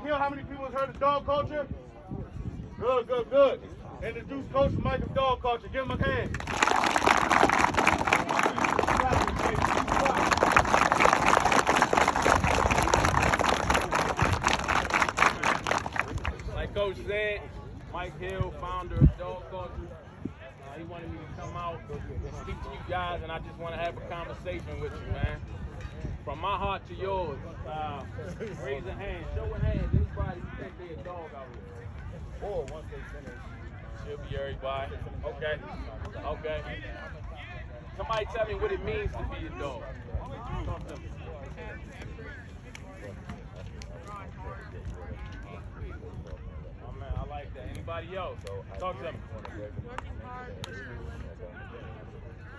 Hill, how many people has heard of dog culture? Good, good, good. Introduce Coach Mike of dog culture. Give him a hand. Like Coach said, Mike Hill, founder of Dog Culture. He wanted me to come out and speak to you guys, and I just want to have a conversation with you, man. From my heart to yours, raise a hand, show a hand. Anybody who think they're a dog out here? Or once they finish. Should be everybody. Okay. Okay. Somebody tell me what it means to be a dog. Talk to me. Oh man, I like that. Anybody else? Talk to me. Working hard.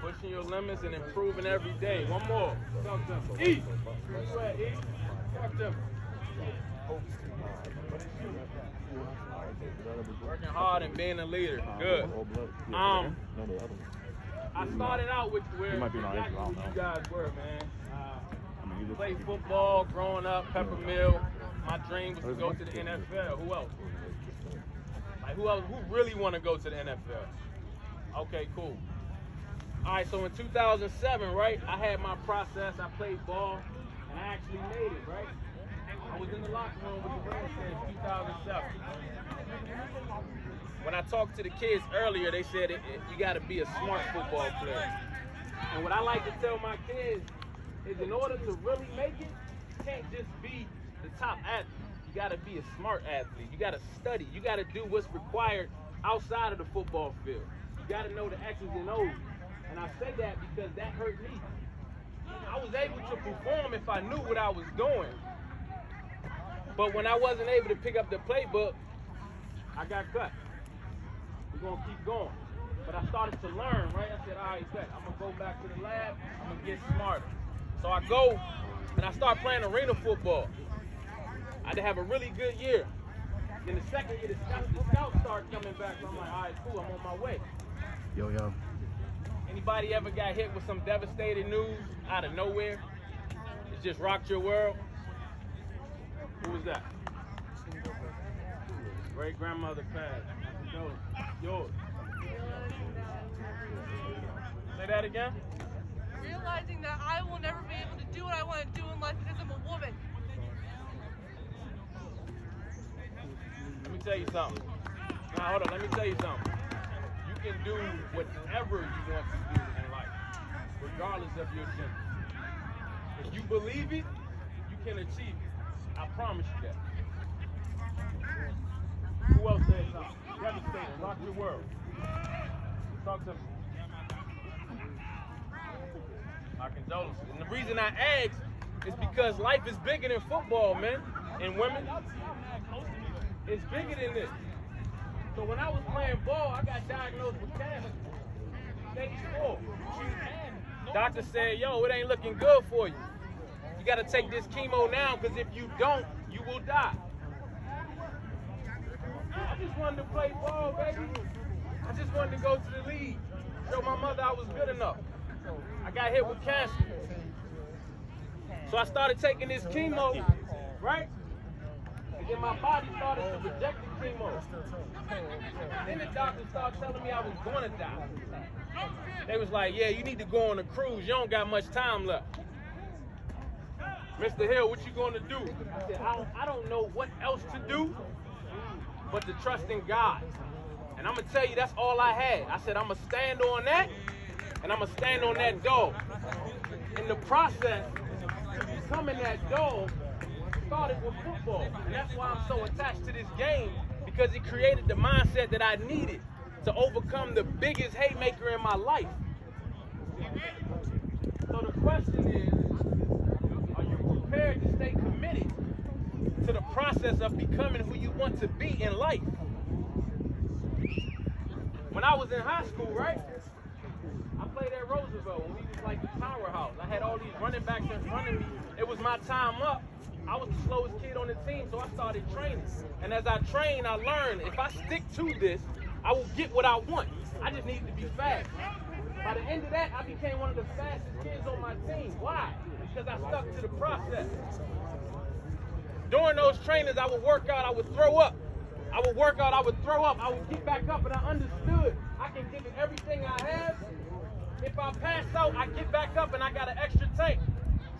Pushing your limits and improving every day. One more. Talk to me. E. Where you at, E? Talk to me. Working hard and being a leader. Good. I started out with where exactly you guys were, man. Played football growing up, Peppermill. My dream was to go to the NFL. Who else? Like who else? Who really want to go to the NFL? Okay, cool. All right, so in 2007, right, I had my process. I played ball, and I actually made it, right? I was in the locker room with the Rams in 2007. When I talked to the kids earlier, they said you got to be a smart football player. And what I like to tell my kids is in order to really make it, you can't just be the top athlete. You got to be a smart athlete. You got to study. You got to do what's required outside of the football field. You got to know the X's and O's. And I say that because that hurt me. I was able to perform if I knew what I was doing. But when I wasn't able to pick up the playbook, I got cut. We're going to keep going. But I started to learn, right? I said, all right, bet. I'm going to go back to the lab. I'm going to get smarter. So I go and I start playing arena football. I had to have a really good year. Then the second year, the scouts started coming back. So I'm like, all right, cool, I'm on my way. Yo. Anybody ever got hit with some devastating news out of nowhere? It just rocked your world? Who was that? Great grandmother passed. Yours. Say that again? Realizing that I will never be able to do what I want to do in life because I'm a woman. Let me tell you something. Now, hold on, let me tell you something. You can do whatever you want to do in life, regardless of your gender. If you believe it, you can achieve it. I promise you that. Who else said something? Devastating, rock your world. Talk to me. My condolences. And the reason I ask is because life is bigger than football, man, and women. It's bigger than this. So when I was playing ball, I got diagnosed with cancer, stage 4. Doctor said, yo, it ain't looking good for you. You got to take this chemo now, because if you don't, you will die. I just wanted to play ball, baby. I just wanted to go to the league, show my mother I was good enough. I got hit with cancer. So I started taking this chemo, right? And then my body started to reject the chemo. Then the doctor started telling me I was going to die. They was like, yeah, you need to go on a cruise. You don't got much time left. Mr. Hill, what you going to do? I said, I don't know what else to do but to trust in God. And I'm going to tell you, that's all I had. I said, I'm going to stand on that, and I'm going to stand on that dog. In the process, becoming that dog started with football. And that's why I'm so attached to this game, because it created the mindset that I needed to overcome the biggest haymaker in my life. So the question is, are you prepared to stay committed to the process of becoming who you want to be in life? When I was in high school, right, I played at Roosevelt when we was like the powerhouse. I had all these running backs in front of me. It was my time up. I was the slowest kid on the team, so I started training. And as I trained, I learned if I stick to this, I will get what I want. I just need to be fast. By the end of that, I became one of the fastest kids on my team. Why? Because I stuck to the process. during those trainings, I would work out, I would throw up. I would work out, I would throw up, I would get back up, and I understood I can give it everything I have. If I pass out, I get back up and I got an extra tank.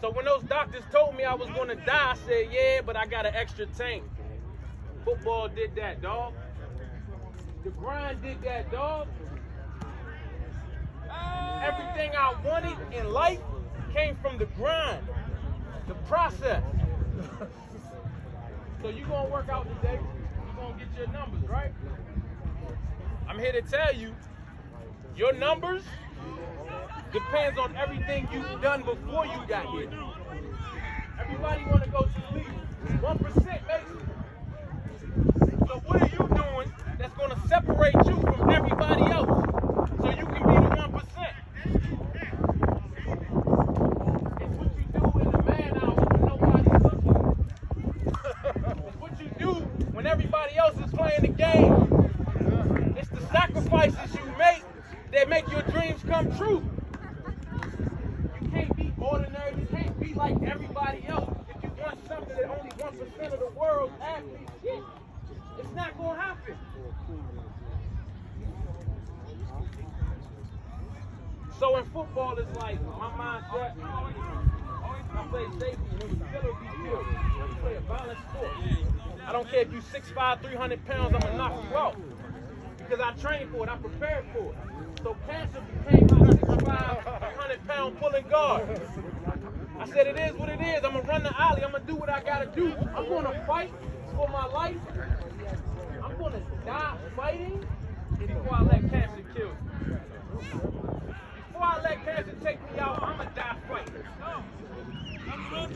So when those doctors told me I was going to die, I said, yeah, but I got an extra tank. Football did that, dog. The grind did that, dog. Everything I wanted in life came from the grind, the process. So you gonna work out today, you gonna get your numbers, right? I'm here to tell you, your numbers depends on everything you've done before you got here. Everybody want to go to the league. 1% makes it. So what are you doing that's going to separate you from everybody else so you can be the 1%? It's what you do in the man hour when nobody's looking. It's what you do when everybody else is playing the game. It's the sacrifices you make that make your dreams come true. You can't be ordinary. You can't be like everybody else. If you want something that only 1% of the world's athletes get, it's not going to happen. So in football, it's like my mindset. I play safety, and it was kill or be killed. I play a violent sport. I don't care if you 6'5", 300 pounds, I'm going to knock you out. Because I trained for it, I prepared for it. So cancer became my 6'5", 300-pound pulling guard. I said, it is what it is. I'm going to run the alley. I'm going to do what I got to do. I'm going to fight for my life. I'm going to die fighting before I let cancer kill me. Before I let cancer take me out, I'm going to die fighting.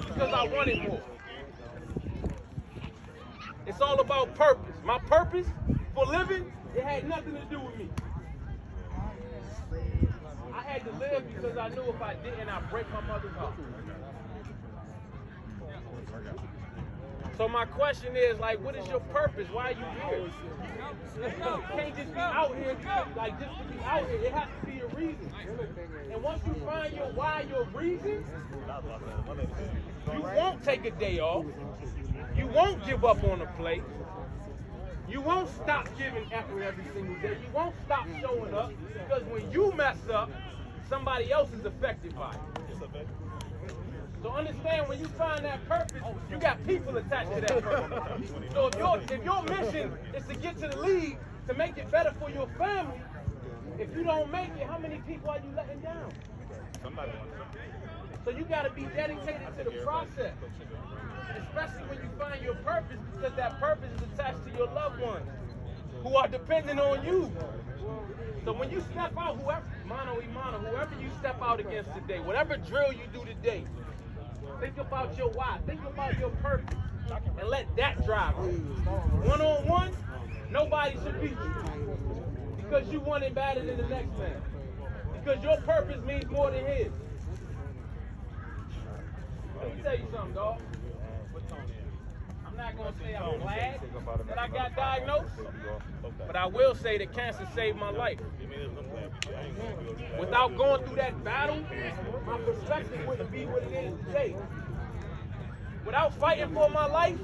Because I want it more. It's all about purpose. My purpose for living, it had nothing to do with me. I had to live because I knew if I didn't, I'd break my mother's heart. So my question is, like, what is your purpose? Why are you here? You can't just be out here, like, just to be out here. It has to be a reason. And once you find your why, your reason, you won't take a day off. You won't give up on the play. You won't stop giving effort every single day. You won't stop showing up, because when you mess up, somebody else is affected by it. So understand, when you find that purpose, you got people attached to that purpose. So if your mission is to get to the league, to make it better for your family, if you don't make it, how many people are you letting down? So you got to be dedicated to the process, especially when you find your purpose, because that purpose is attached to your loved ones who are dependent on you. So when you step out, whoever you step out against today, whatever drill you do today, think about your why, think about your purpose, and let that drive you. One-on-one, nobody should beat you because you want it better than the next man. Because your purpose means more than his. Let me tell you something, dog. I'm not going to say I'm glad that I got diagnosed, but I will say that cancer saved my life. Without going through that battle, my perspective wouldn't be what it is today. Without fighting for my life,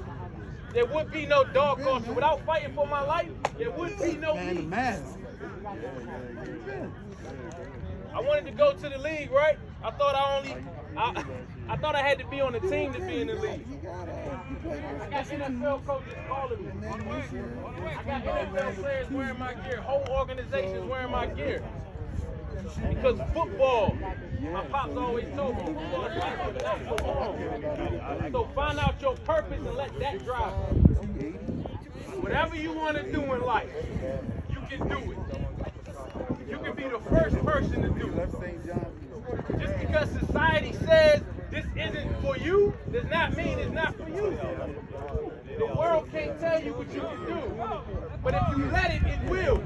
there would be no dog culture. Without fighting for my life, there would be no me. I wanted to go to the league, right? I thought I thought I had to be on the team to be in the league. I got NFL coaches calling me. I got NFL players wearing my gear, whole organizations wearing my gear. Because football, my pops always told me, football is life, but not for long. So find out your purpose and let that drive you. Whatever you want to do in life, you can do it. You can be the first person to do it. Just because society says this isn't for you, does not mean it's not for you. The world can't tell you what you can do, but if you let it, it will.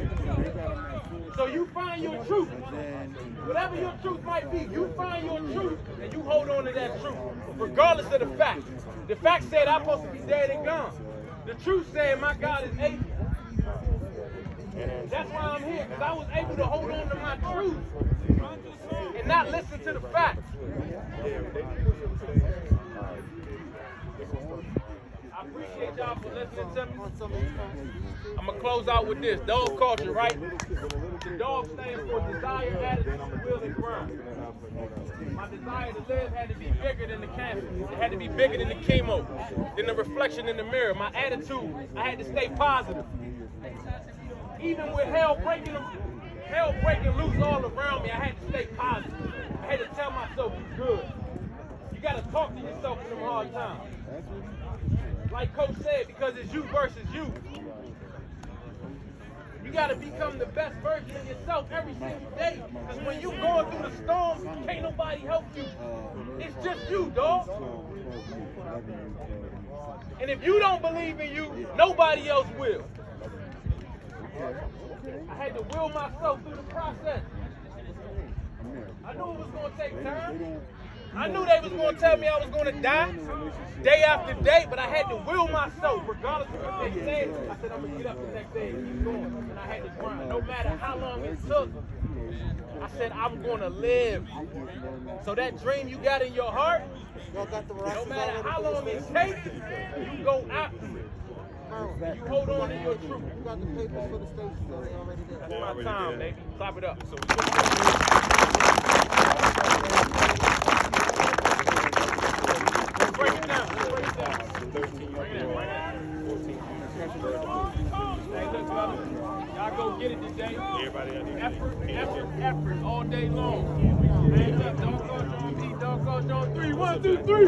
So you find your truth. Whatever your truth might be, you find your truth and you hold on to that truth, regardless of the fact. The fact said I'm supposed to be dead and gone. The truth said my God is able. That's why I'm here, because I was able to hold on to my truth and not listen to the facts. I I appreciate y'all for listening to me. I'm going to close out with this. Dog culture, right? The dog stands for desire, attitude, will, and grind. My desire to live had to be bigger than the canvas. It had to be bigger than the chemo, than the reflection in the mirror. My attitude, I had to stay positive. Even with hell breaking loose all around me, I had to stay positive. I had to tell myself, you good. You got to talk to yourself in them hard times. Like Coach said, because it's you versus you. You got to become the best version of yourself every single day. Because when you going through the storm, can't nobody help you. It's just you, dog. And if you don't believe in you, nobody else will. I had to will myself through the process. I knew it was going to take time. I knew they was going to tell me I was going to die day after day, but I had to will myself, regardless of what they said. I said, I'm going to get up the next day and keep going. And I had to grind. No matter how long it took, I said, I'm going to live. So that dream you got in your heart, no matter how long it takes, you go after it. You hold on to your truth. You got the papers for the station, so they already did. That's my time, baby. Clap it up. So break it down. Break it down. 13. Bring it in. Bring it in. 14. Hey, look, fellas. Y'all go get it today. Everybody, effort all day long. Hands up. Dog culture on me. Dog culture on 3. 1, 2, 3.